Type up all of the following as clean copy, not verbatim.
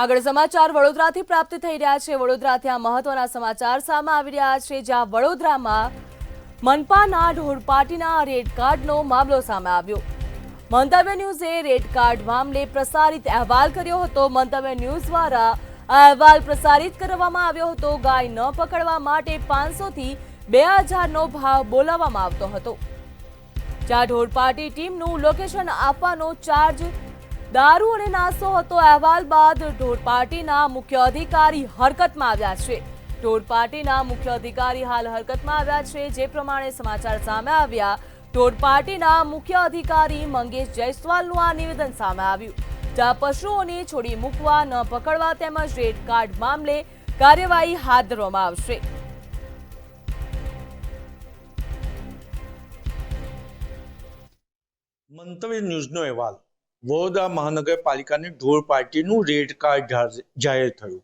આગળ સમાચાર વડોદરાથી પ્રાપ્ત થઈ રહ્યા છે। વડોદરાથી આ મહત્વના સમાચાર સામે આવી રહ્યા છે, જ્યાં વડોદરામાં મનપાના ઢોરપાટીના રેડ કાર્ડનો મામલો સામે આવ્યો। મંતવ્ય ન્યૂઝે રેડ કાર્ડ મામલે પ્રસારિત અહેવાલ કર્યો હતો। મંતવ્ય ન્યૂઝ દ્વારા આ અહેવાલ પ્રસારિત કરવામાં આવ્યો હતો। ગાય ન પકડવા માટે 500 થી 2000નો ભાવ બોલાવવામાં આવતો હતો, જ્યાં ઢોરપાટી ટીમનું લોકેશન આપવાનો ચાર્જ दारू और नास्तो હતો। अहवाल बाद ढोरपाटीना मुख्य अधिकारी हरकतमां આવ્યા છે। ढोरपाटीना मुख्य अधिकारी हाल हरकतमां આવ્યા છે। जे प्रमाणे समाचार सामे આવ્યા, ढोरपाटीना मुख्य अधिकारी मंगेश जयस्वालનું આ નિવેદન સામે આવ્યું, જ્યાં પશુઓને છોડી મૂકવા ન પકડવા તેમજ રેડ કાર્ડ મામલે કાર્યવાહી હાથ ધરવામાં આવશે। મંતવ્ય ન્યૂઝનો અહેવાલ। વડોદરા મહાનગરપાલિકાને ઢોરપાટીનું રેડ કાર્ડ જાહેર થયું।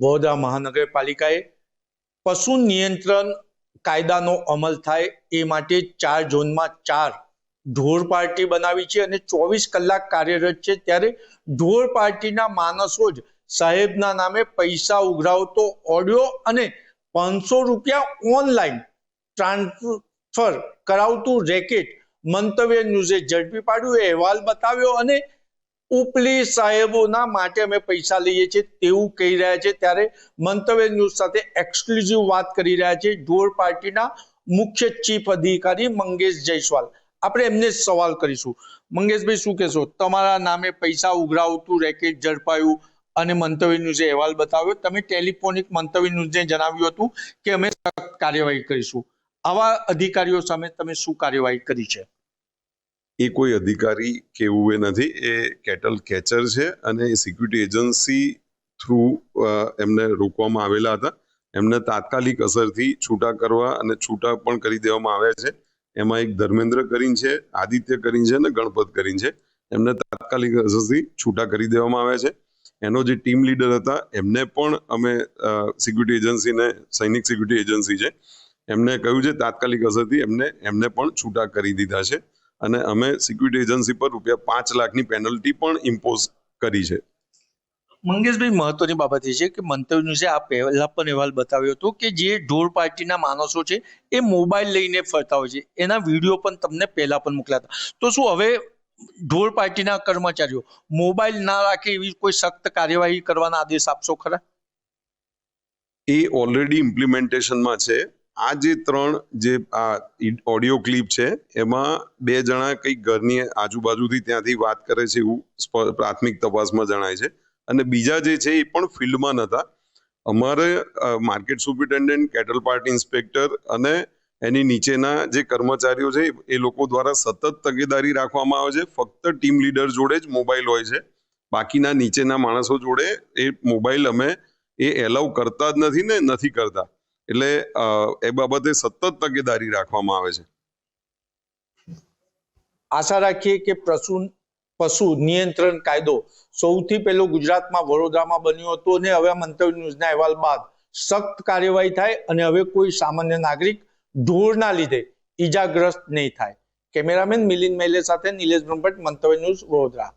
વડોદરા મહાનગરપાલિકાએ પશુ નિયંત્રણ કાયદાનો અમલ થાય એ માટે 4 ઝોનમાં 4 ઢોરપાટી બનાવી છે અને 24 કલાક કાર્યરત છે। ત્યારે ઢોરપાટીના માણસો જ સાહેબના નામે પૈસા ઉઘરાવતો ઓડિયો અને 500 રૂપિયા ઓનલાઈન ટ્રાન્સફર કરાવતું રેકેટ મંતવ્ય ન્યૂઝે ઝડપી પાડ્યું। અહેવાલ બતાવ્યો અને ઉપલી સાહેબોના માટે અમે પૈસા લઈએ છીએ તેવું કહી રહ્યા છે। ત્યારે મંતવ્ય ન્યૂઝ સાથે એક્સક્લુઝિવ વાત કરી રહ્યા છે ઢોરપાટીના મુખ્ય ચીફ અધિકારી મંગેશ જયસ્વાલ। આપણે એમને સવાલ કરીશું। મંગેશભાઈ, શું કહેશો? તમારા નામે પૈસા ઉઘરાવતું રેકેટ ઝડપાયું અને મંતવ્ય ન્યૂઝે અહેવાલ બતાવ્યો। તમે ટેલિફોનિક મંતવ્ય ન્યૂઝને જણાવ્યું હતું કે અમે સખ્ત કાર્યવાહી કરીશું। આવા અધિકારીઓ સામે તમે શું કાર્યવાહી કરી છે? એ કોઈ અધિકારી કે એવું નથી, એ કેટલ કેચર છે અને સિક્યુરિટી એજન્સી થ્રુ એમને રોકવામાં આવેલા હતા। એમને તાત્કાલિક અસરથી છૂટા કરવા અને છૂટા પણ કરી દેવામાં આવ્યા છે। એમાં એક ધર્મેન્દ્ર કરીને છે, આદિત્ય કરીને છે અને ગણપત કરીને છે। એમને તાત્કાલિક અસરથી છૂટા કરી દેવામાં આવ્યા છે। એનો જે ટીમ લીડર હતા એમને પણ અમે સિક્યુરિટી એજન્સીને, સૈનિક સિક્યુરિટી એજન્સી છે, એમને કહ્યું છે તાત્કાલિક અસરથી એમને પણ છૂટા કરી દીધા છે અને અમે સિક્યુરિટી એજન્સી પર ₹5 લાખની પેનલ્ટી પણ ઇમ્પોઝ કરી છે। મંગેશભાઈ, મહત્વની બાબત એ છે કે મંતવ્ય ન્યૂઝે આ પહેલા પણ અહેવાલ બતાવ્યો હતો કે જે ઢોરપાટીના માણસો છે એ મોબાઈલ લઈને ફરતા હોય છે, એના વિડીયો પણ તમને પહેલા પણ મોકલ્યા હતા। તો શું હવે ઢોરપાટીના કર્મચારીઓ મોબાઈલ ના રાખે એવી કોઈ સખ્ત કાર્યવાહી કરવાના આદેશ આપશો ખરા? એ ઓલરેડી ઇમ્પ્લિમેન્ટેશનમાં છે। આ જે 3 જે ઓડિયો ક્લિપ છે એમાં 2 જણા કંઈક ઘરની આજુબાજુથી ત્યાંથી વાત કરે છે એવું પ્રાથમિક તપાસમાં જણાય છે અને બીજા જે છે એ પણ ફિલ્ડમાં નહોતા। અમારે market superintendent, cattle party inspector અને એની નીચેના જે કર્મચારીઓ છે એ લોકો દ્વારા સતત તકેદારી રાખવામાં આવે છે। ફક્ત ટીમ લીડર જોડે જ મોબાઈલ હોય છે, બાકીના નીચેના માણસો જોડે એ મોબાઈલ અમે એ એલાઉ કરતા જ નથી ને નથી કરતા, એટલે એ બાબતે સતત તકેદારી રાખવામાં આવે છે। આશા રાખીએ કે પશુ નિયંત્રણ કાયદો સૌથી પહેલો ગુજરાતમાં વડોદરામાં બન્યો હતો અને હવે મંતવ્ય ન્યૂઝના અહેવાલ બાદ સખ્ત કાર્યવાહી થાય અને હવે કોઈ સામાન્ય નાગરિક ઢોરના લીધે ઈજાગ્રસ્ત નહીં થાય। કેમેરામેન મિલિંદ મહેલે સાથે નિલેશ બ્રહ્મભટ્ટ, મંતવ્ય ન્યૂઝ, વડોદરા।